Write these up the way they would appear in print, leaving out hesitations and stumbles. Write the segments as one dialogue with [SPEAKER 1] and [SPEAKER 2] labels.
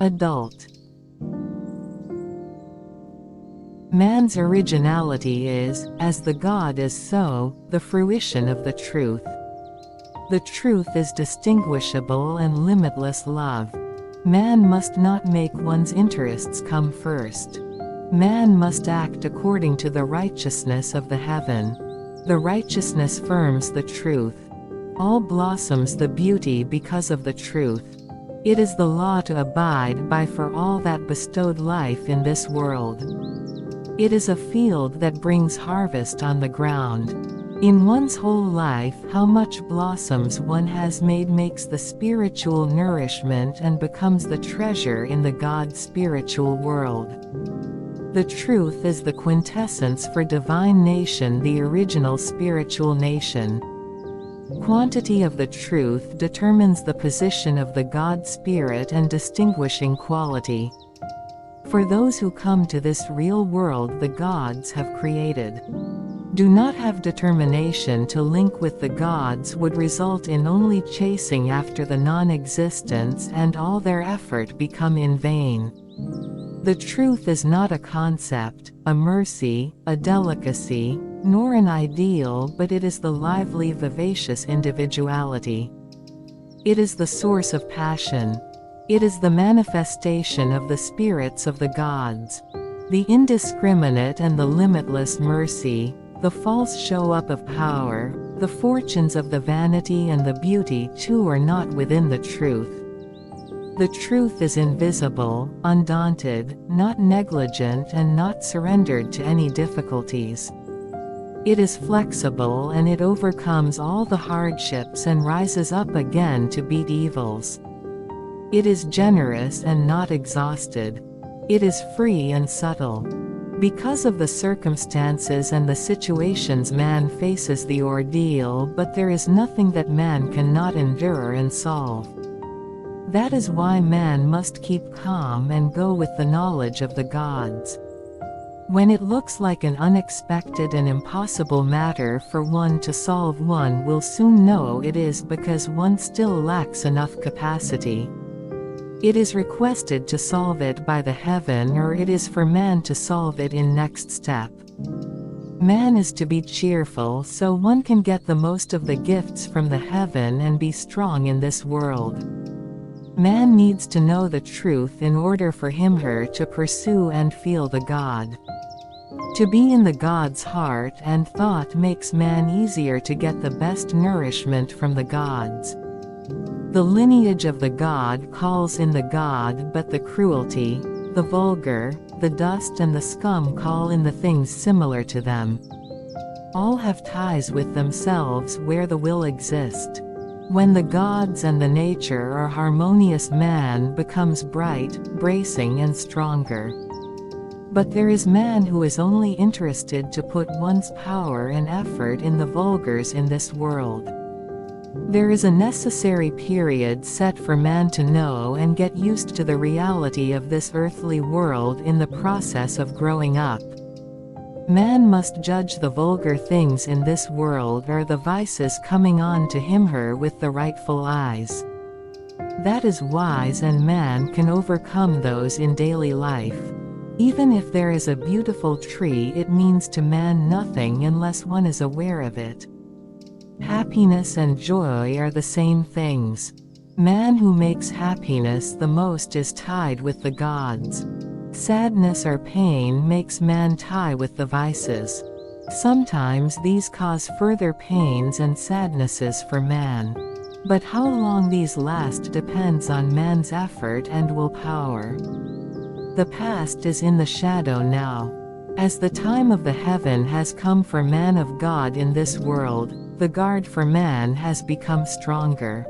[SPEAKER 1] Adult. Man's originality is, as the God is so, the fruition of the truth. The truth is distinguishable and limitless love. Man must not make one's interests come first. Man must act according to the righteousness of the heaven. The righteousness firms the truth. All blossoms the beauty because of the truth. It is the law to abide by for all that bestowed life in this world. It is a field that brings harvest on the ground. In one's whole life, how much blossoms one has made makes the spiritual nourishment and becomes the treasure in the God-spiritual world. The truth is the quintessence for divine nation, the original spiritual nation. Quantity of the truth determines the position of the God Spirit and distinguishing quality. For those who come to this real world the gods have created. Do not have determination to link with the gods would result in only chasing after the non-existence and all their effort become in vain. The truth is not a concept, a mercy, a delicacy, nor an ideal, but it is the lively vivacious individuality. It is the source of passion. It is the manifestation of the spirits of the gods. The indiscriminate and the limitless mercy, the false show-up of power, the fortunes of the vanity and the beauty too are not within the truth. The truth is invisible, undaunted, not negligent and not surrendered to any difficulties. It is flexible and it overcomes all the hardships and rises up again to beat evils. It is generous and not exhausted. It is free and subtle. Because of the circumstances and the situations man faces the ordeal, but there is nothing that man cannot endure and solve. That is why man must keep calm and go with the knowledge of the gods. When it looks like an unexpected and impossible matter for one to solve, one will soon know it is because one still lacks enough capacity. It is requested to solve it by the heaven, or it is for man to solve it in next step. Man is to be cheerful so one can get the most of the gifts from the heaven and be strong in this world. Man needs to know the truth in order for him/her to pursue and feel the God. To be in the God's heart and thought makes man easier to get the best nourishment from the gods. The lineage of the God calls in the God, but the cruelty, the vulgar, the dust and the scum call in the things similar to them. All have ties with themselves where the will exists. When the gods and the nature are harmonious, man becomes bright, bracing and stronger. But there is man who is only interested to put one's power and effort in the vulgars in this world. There is a necessary period set for man to know and get used to the reality of this earthly world in the process of growing up. Man must judge the vulgar things in this world or the vices coming on to him/her with the rightful eyes. That is wise, and man can overcome those in daily life. Even if there is a beautiful tree, it means to man nothing unless one is aware of it. Happiness and joy are the same things. Man who makes happiness the most is tied with the gods. Sadness or pain makes man tie with the vices. Sometimes these cause further pains and sadnesses for man. But how long these last depends on man's effort and willpower. The past is in the shadow now. As the time of the heaven has come for man of God in this world, the guard for man has become stronger.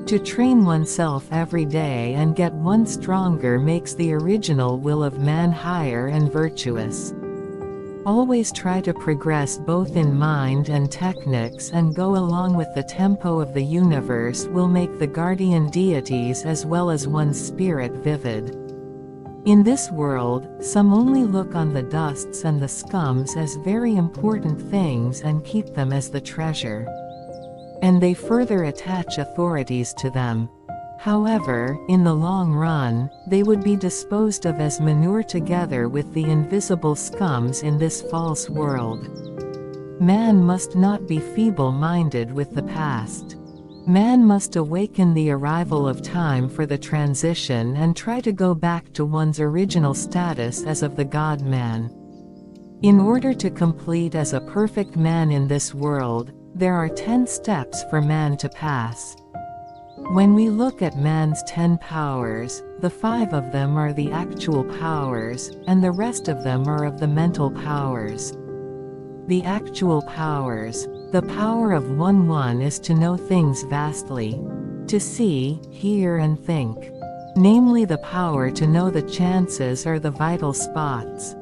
[SPEAKER 1] To train oneself every day and get one stronger makes the original will of man higher and virtuous. Always try to progress both in mind and techniques and go along with the tempo of the universe will make the guardian deities as well as one's spirit vivid. In this world, some only look on the dusts and the scums as very important things and keep them as the treasure. And they further attach authorities to them. However, in the long run, they would be disposed of as manure together with the invisible scums in this false world. Man must not be feeble-minded with the past. Man must awaken the arrival of time for the transition and try to go back to one's original status as of the God-man. In order to complete as a perfect man in this world, there are 10 steps for man to pass. When we look at man's 10 powers, the 5 of them are the actual powers, and the rest of them are of the mental powers. The actual powers. The power of one is to know things vastly. To see, hear and think. Namely the power to know the chances or the vital spots.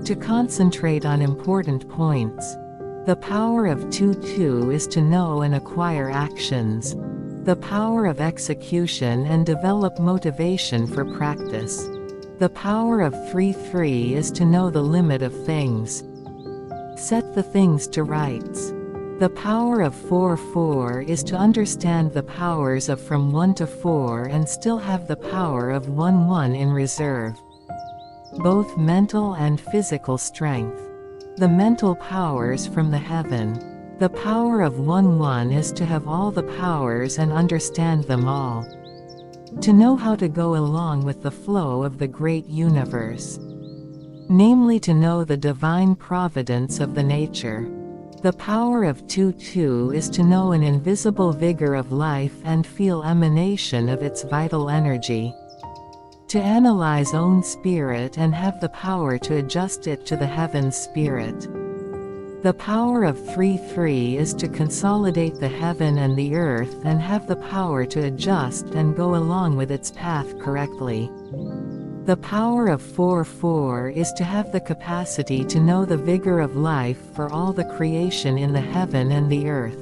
[SPEAKER 1] To concentrate on important points. The power of 2 is to know and acquire actions. The power of execution and develop motivation for practice. The power of 3 is to know the limit of things. Set the things to rights. The power of 4 is to understand the powers of from 1 to 4 and still have the power of 1 in reserve. Both mental and physical strength. The mental powers from the heaven. The power of 1 is to have all the powers and understand them all. To know how to go along with the flow of the great universe. Namely to know the divine providence of the nature. The power of 2 is to know an invisible vigor of life and feel emanation of its vital energy. To analyze own spirit and have the power to adjust it to the heaven's spirit. The power of 3 is to consolidate the heaven and the earth and have the power to adjust and go along with its path correctly. The power of 4 is to have the capacity to know the vigor of life for all the creation in the heaven and the earth.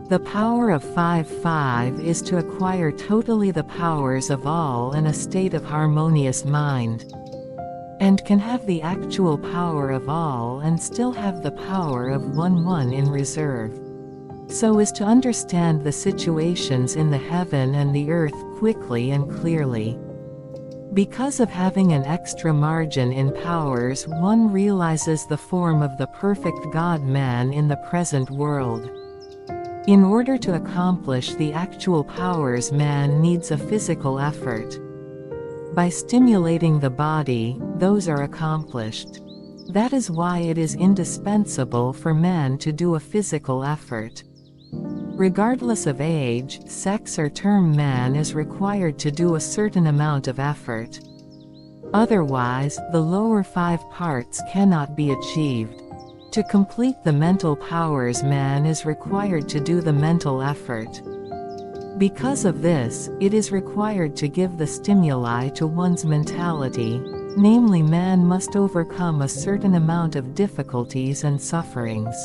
[SPEAKER 1] The power of 5 is to acquire totally the powers of all in a state of harmonious mind. And can have the actual power of all and still have the power of 1 in reserve. So as to understand the situations in the heaven and the earth quickly and clearly. Because of having an extra margin in powers, one realizes the form of the perfect God-man in the present world. In order to accomplish the actual powers, man needs a physical effort. By stimulating the body, those are accomplished. That is why it is indispensable for man to do a physical effort. Regardless of age, sex or term, man is required to do a certain amount of effort. Otherwise, the lower 5 parts cannot be achieved. To complete the mental powers, man is required to do the mental effort. Because of this, it is required to give the stimuli to one's mentality, namely man must overcome a certain amount of difficulties and sufferings.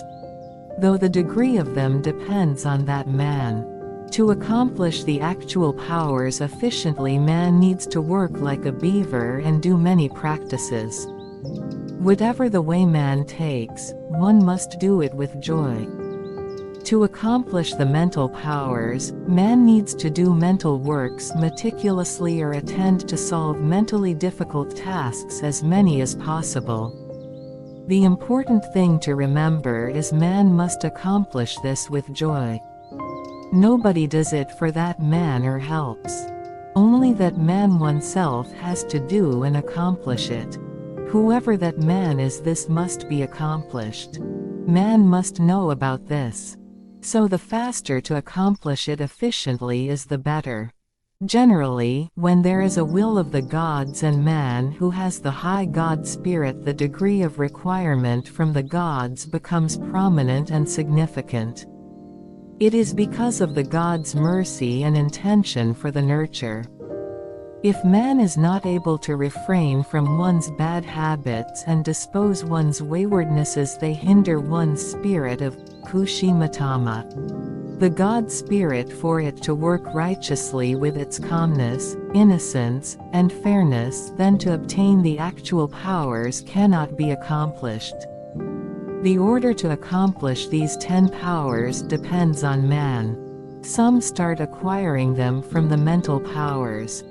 [SPEAKER 1] Though the degree of them depends on that man. To accomplish the actual powers efficiently, man needs to work like a beaver and do many practices. Whatever the way man takes, one must do it with joy. To accomplish the mental powers, man needs to do mental works meticulously or attend to solve mentally difficult tasks as many as possible. The important thing to remember is man must accomplish this with joy. Nobody does it for that man or helps. Only that man oneself has to do and accomplish it. Whoever that man is, this must be accomplished. Man must know about this. So the faster to accomplish it efficiently is the better. Generally, when there is a will of the gods and man who has the high God spirit, the degree of requirement from the gods becomes prominent and significant. It is because of the gods' mercy and intention for the nurture. If man is not able to refrain from one's bad habits and dispose one's waywardnesses, they hinder one's spirit of kushimatama, the God spirit, for it to work righteously with its calmness, innocence, and fairness. Then to obtain the actual powers cannot be accomplished. The order to accomplish these 10 powers depends on man. Some start acquiring them from the mental powers.